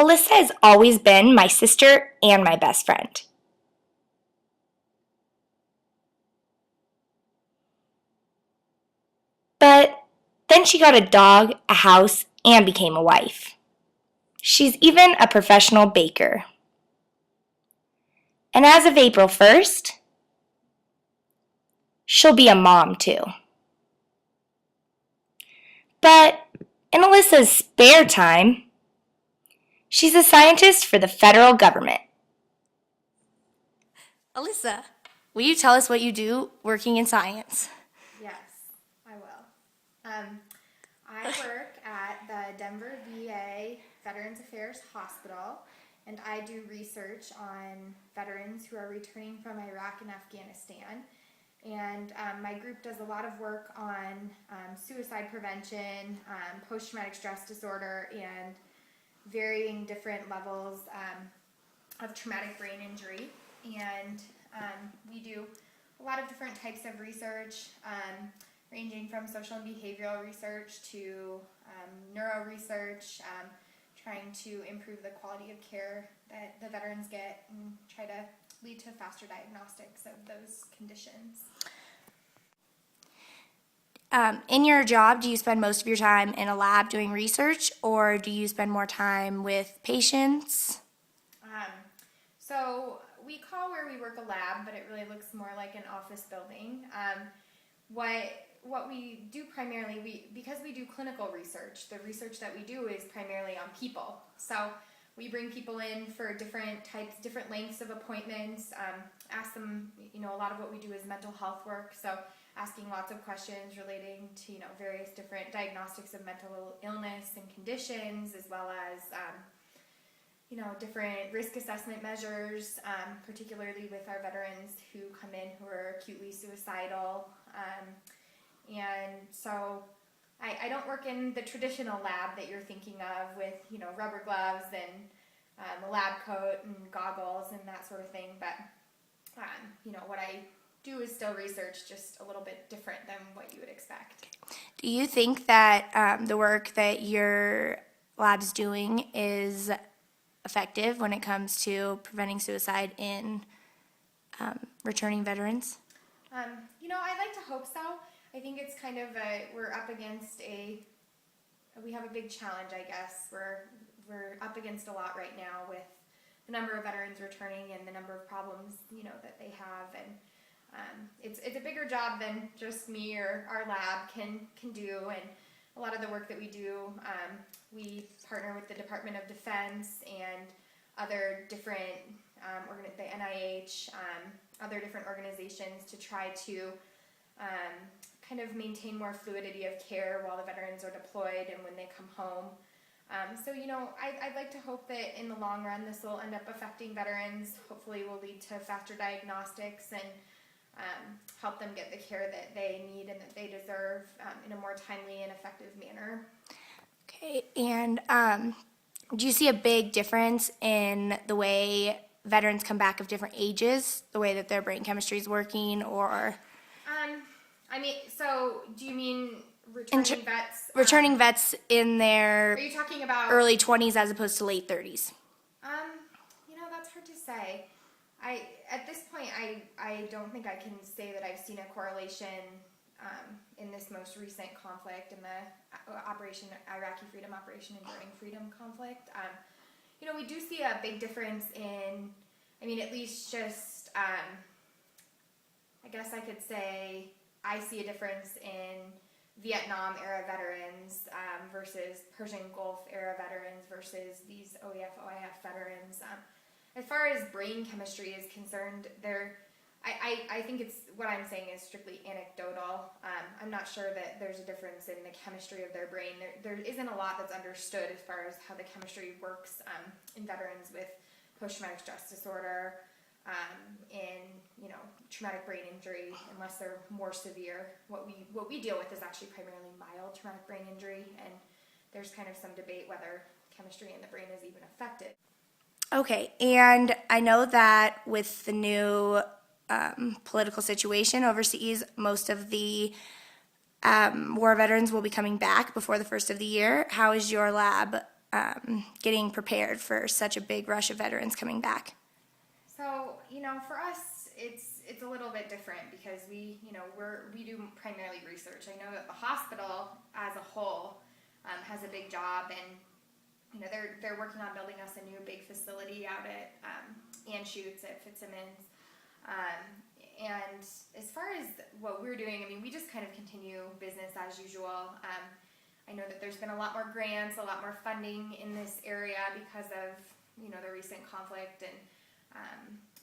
Elissa has always been my sister and my best friend. But then she got a dog, a house, and became a wife. She's even a professional baker. And as of April 1st, she'll be a mom too. But in Elissa's spare time, she's a scientist for the federal government. Elissa, will you tell us what you do working in science? Yes, I will. I work at the Denver VA Veterans Affairs Hospital, and I do research on veterans who are returning from Iraq and Afghanistan. And my group does a lot of work on suicide prevention, post-traumatic stress disorder, and varying different levels of traumatic brain injury. And we do a lot of different types of research, ranging from social and behavioral research to neuro research, trying to improve the quality of care that the veterans get and try to lead to faster diagnostics of those conditions. In your job, do you spend most of your time in a lab doing research, or do you spend more time with patients? So we call where we work a lab, but it really looks more like an office building. What we do primarily, because we do clinical research, the research that we do is primarily on people. So we bring people in for different types, different lengths of appointments, ask them, a lot of what we do is mental health work, so asking lots of questions relating to, various different diagnostics of mental illness and conditions, as well as, different risk assessment measures, particularly with our veterans who come in who are acutely suicidal. And so I don't work in the traditional lab that you're thinking of with, rubber gloves and a lab coat and goggles and that sort of thing. But, what I do is still research, just a little bit different than what you would expect. Do you think that the work that your lab's doing is effective when it comes to preventing suicide in returning veterans? I'd like to hope so. I think it's kind of we're up against we have a big challenge, I guess. We're up against a lot right now with the number of veterans returning and the number of problems, that they have. And it's a bigger job than just me or our lab can do. And a lot of the work that we do, we partner with the Department of Defense and other different, the NIH, other different organizations to try to kind of maintain more fluidity of care while the veterans are deployed and when they come home. I'd like to hope that in the long run this will end up affecting veterans. Hopefully will lead to faster diagnostics and help them get the care that they need and that they deserve in a more timely and effective manner. Okay, and do you see a big difference in the way veterans come back of different ages, the way that their brain chemistry is working, or? So do you mean returning vets? Returning vets in their Are you talking about early 20s as opposed to late 30s? That's hard to say. At this point, I don't think I can say that I've seen a correlation in this most recent conflict in the Iraqi Freedom Operation, Enduring Freedom conflict. We do see a big difference in, at least just, I guess I could say I see a difference in Vietnam era veterans versus Persian Gulf era veterans versus these OEF, OIF veterans. As far as brain chemistry is concerned, I think what I'm saying is strictly anecdotal. I'm not sure that there's a difference in the chemistry of their brain. There isn't a lot that's understood as far as how the chemistry works in veterans with post-traumatic stress disorder, in traumatic brain injury, unless they're more severe. What we deal with is actually primarily mild traumatic brain injury, and there's kind of some debate whether chemistry in the brain is even affected. Okay, and I know that with the new political situation overseas, most of the war veterans will be coming back before the first of the year. How is your lab getting prepared for such a big rush of veterans coming back? So, for us, it's a little bit different because we do primarily research. I know that the hospital as a whole has a big job, and they're working on building us a new big facility out at Anschutz at Fitzsimmons. And as far as what we're doing, we just kind of continue business as usual. I know that there's been a lot more grants, a lot more funding in this area because of the recent conflict and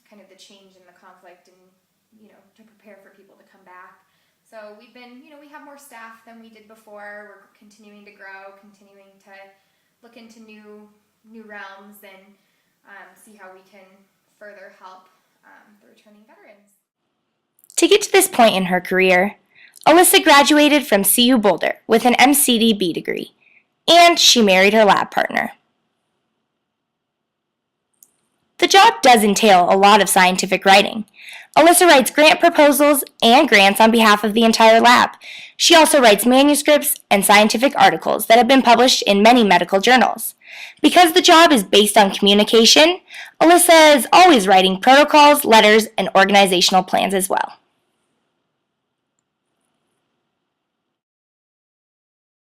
kind of the change in the conflict, and to prepare for people to come back. So we've been, we have more staff than we did before. We're continuing to grow, continuing to look into new realms and see how we can further help the returning veterans. To get to this point in her career, Elissa graduated from CU Boulder with an MCDB degree, and she married her lab partner. The job does entail a lot of scientific writing. Elissa writes grant proposals and grants on behalf of the entire lab. She also writes manuscripts and scientific articles that have been published in many medical journals. Because the job is based on communication, Elissa is always writing protocols, letters, and organizational plans as well.